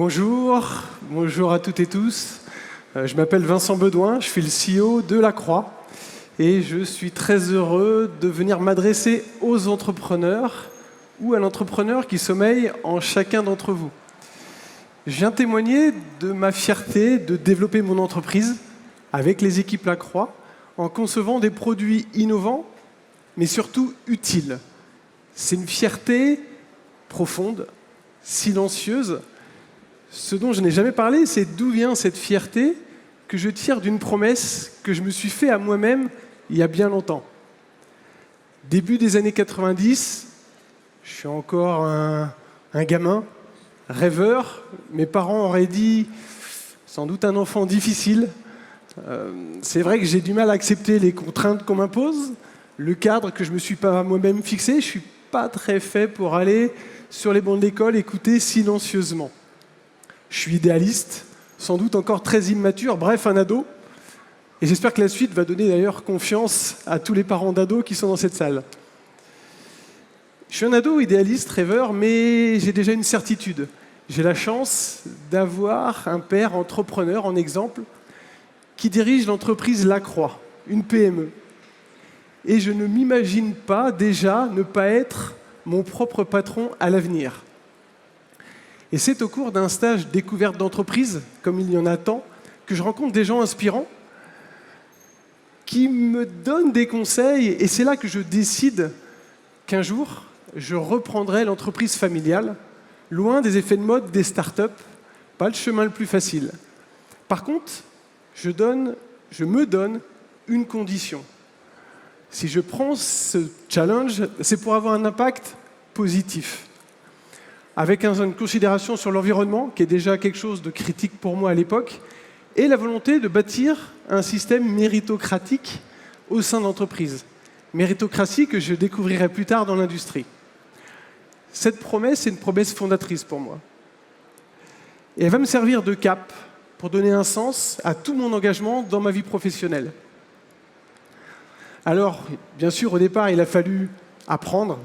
Bonjour à toutes et tous. Je m'appelle Vincent Bedouin, je suis le CEO de La Croix et je suis très heureux de venir m'adresser aux entrepreneurs ou à l'entrepreneur qui sommeille en chacun d'entre vous. Je viens témoigner de ma fierté de développer mon entreprise avec les équipes La Croix en concevant des produits innovants mais surtout utiles. C'est une fierté profonde, silencieuse. Ce dont je n'ai jamais parlé, c'est d'où vient cette fierté que je tire d'une promesse que je me suis faite à moi-même il y a bien longtemps. Début des années 90, je suis encore un gamin, rêveur. Mes parents auraient dit sans doute un enfant difficile. C'est vrai que j'ai du mal à accepter les contraintes qu'on m'impose, le cadre que je ne me suis pas moi-même fixé. Je ne suis pas très fait pour aller sur les bancs de l'école écouter silencieusement. Je suis idéaliste, sans doute encore très immature, bref, un ado. Et j'espère que la suite va donner d'ailleurs confiance à tous les parents d'ados qui sont dans cette salle. Je suis un ado idéaliste, rêveur, mais j'ai déjà une certitude. J'ai la chance d'avoir un père entrepreneur en exemple qui dirige l'entreprise La Croix, une PME. Et je ne m'imagine pas déjà ne pas être mon propre patron à l'avenir. Et c'est au cours d'un stage découverte d'entreprise, comme il y en a tant, que je rencontre des gens inspirants qui me donnent des conseils. Et c'est là que je décide qu'un jour, je reprendrai l'entreprise familiale, loin des effets de mode des startups, pas le chemin le plus facile. Par contre, je me donne une condition. Si je prends ce challenge, c'est pour avoir un impact positif. Avec une considération sur l'environnement, qui est déjà quelque chose de critique pour moi à l'époque, et la volonté de bâtir un système méritocratique au sein de l'entreprise. Méritocratie que je découvrirai plus tard dans l'industrie. Cette promesse est une promesse fondatrice pour moi. Et elle va me servir de cap pour donner un sens à tout mon engagement dans ma vie professionnelle. Alors, bien sûr, au départ, il a fallu apprendre,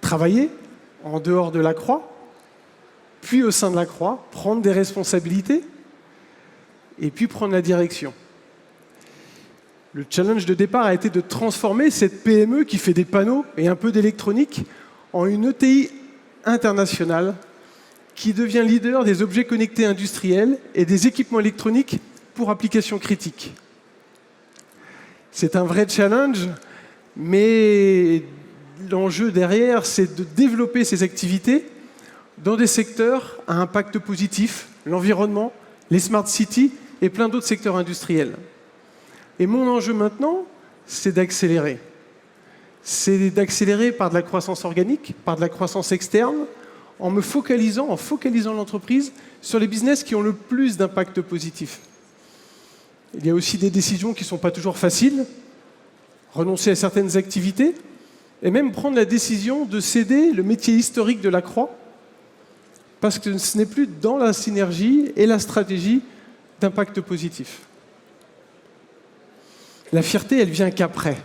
travailler en dehors de La Croix, puis au sein de La Croix, prendre des responsabilités, et puis prendre la direction. Le challenge de départ a été de transformer cette PME qui fait des panneaux et un peu d'électronique en une ETI internationale qui devient leader des objets connectés industriels et des équipements électroniques pour applications critiques. C'est un vrai challenge, mais l'enjeu derrière, c'est de développer ces activités dans des secteurs à impact positif, l'environnement, les smart cities et plein d'autres secteurs industriels. Et mon enjeu maintenant, c'est d'accélérer. C'est d'accélérer par de la croissance organique, par de la croissance externe, en focalisant l'entreprise sur les business qui ont le plus d'impact positif. Il y a aussi des décisions qui ne sont pas toujours faciles, renoncer à certaines activités, et même prendre la décision de céder le métier historique de La Croix, parce que ce n'est plus dans la synergie et la stratégie d'impact positif. La fierté, elle vient qu'après,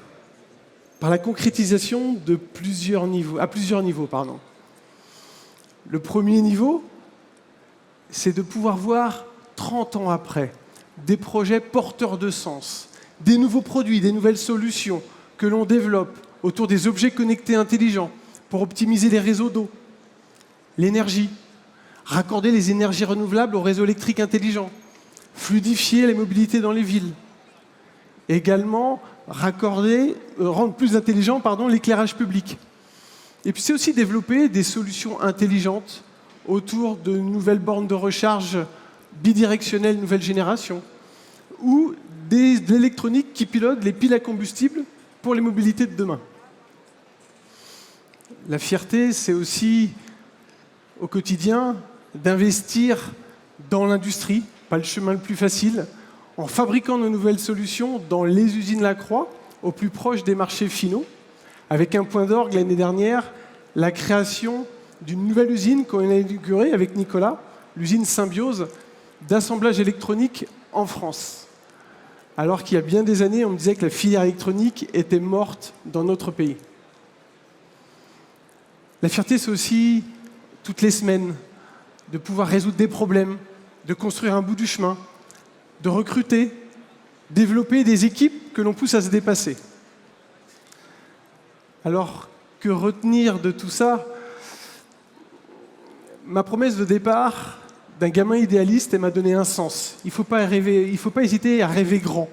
par la concrétisation à plusieurs niveaux. Le premier niveau, c'est de pouvoir voir 30 ans après des projets porteurs de sens, des nouveaux produits, des nouvelles solutions que l'on développe autour des objets connectés intelligents pour optimiser les réseaux d'eau, l'énergie, raccorder les énergies renouvelables au réseau électrique intelligent, fluidifier les mobilités dans les villes, également rendre plus intelligent l'éclairage public. Et puis c'est aussi développer des solutions intelligentes autour de nouvelles bornes de recharge bidirectionnelles nouvelle génération ou de l'électronique qui pilote les piles à combustible pour les mobilités de demain. La fierté, c'est aussi au quotidien d'investir dans l'industrie, pas le chemin le plus facile, en fabriquant nos nouvelles solutions dans les usines La Croix, au plus proche des marchés finaux, avec un point d'orgue l'année dernière, la création d'une nouvelle usine qu'on a inaugurée avec Nicolas, l'usine Symbiose, d'assemblage électronique en France. Alors qu'il y a bien des années, on me disait que la filière électronique était morte dans notre pays. La fierté, c'est aussi, toutes les semaines, de pouvoir résoudre des problèmes, de construire un bout du chemin, de recruter, développer des équipes que l'on pousse à se dépasser. Alors, que retenir de tout ça? Ma promesse de départ d'un gamin idéaliste, elle m'a donné un sens. Il ne faut pas hésiter à rêver grand,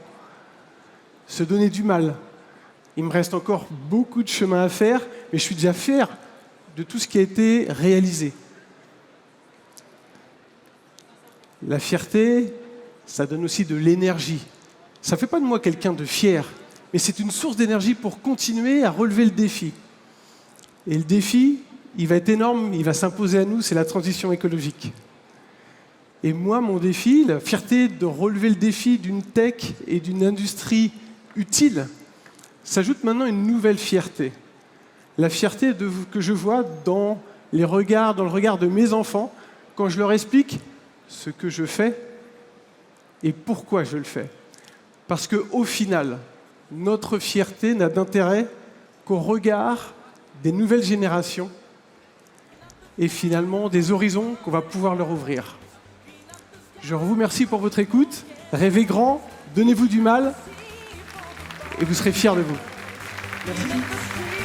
se donner du mal. Il me reste encore beaucoup de chemin à faire, mais je suis déjà fier de tout ce qui a été réalisé. La fierté, ça donne aussi de l'énergie. Ça ne fait pas de moi quelqu'un de fier, mais c'est une source d'énergie pour continuer à relever le défi. Et le défi, il va être énorme, il va s'imposer à nous, c'est la transition écologique. Et moi, mon défi, la fierté de relever le défi d'une tech et d'une industrie utile, s'ajoute maintenant une nouvelle fierté. La fierté que je vois dans le regard de mes enfants, quand je leur explique ce que je fais et pourquoi je le fais. Parce qu'au final, notre fierté n'a d'intérêt qu'au regard des nouvelles générations et finalement des horizons qu'on va pouvoir leur ouvrir. Je vous remercie pour votre écoute. Rêvez grand, donnez-vous du mal et vous serez fiers de vous. Merci.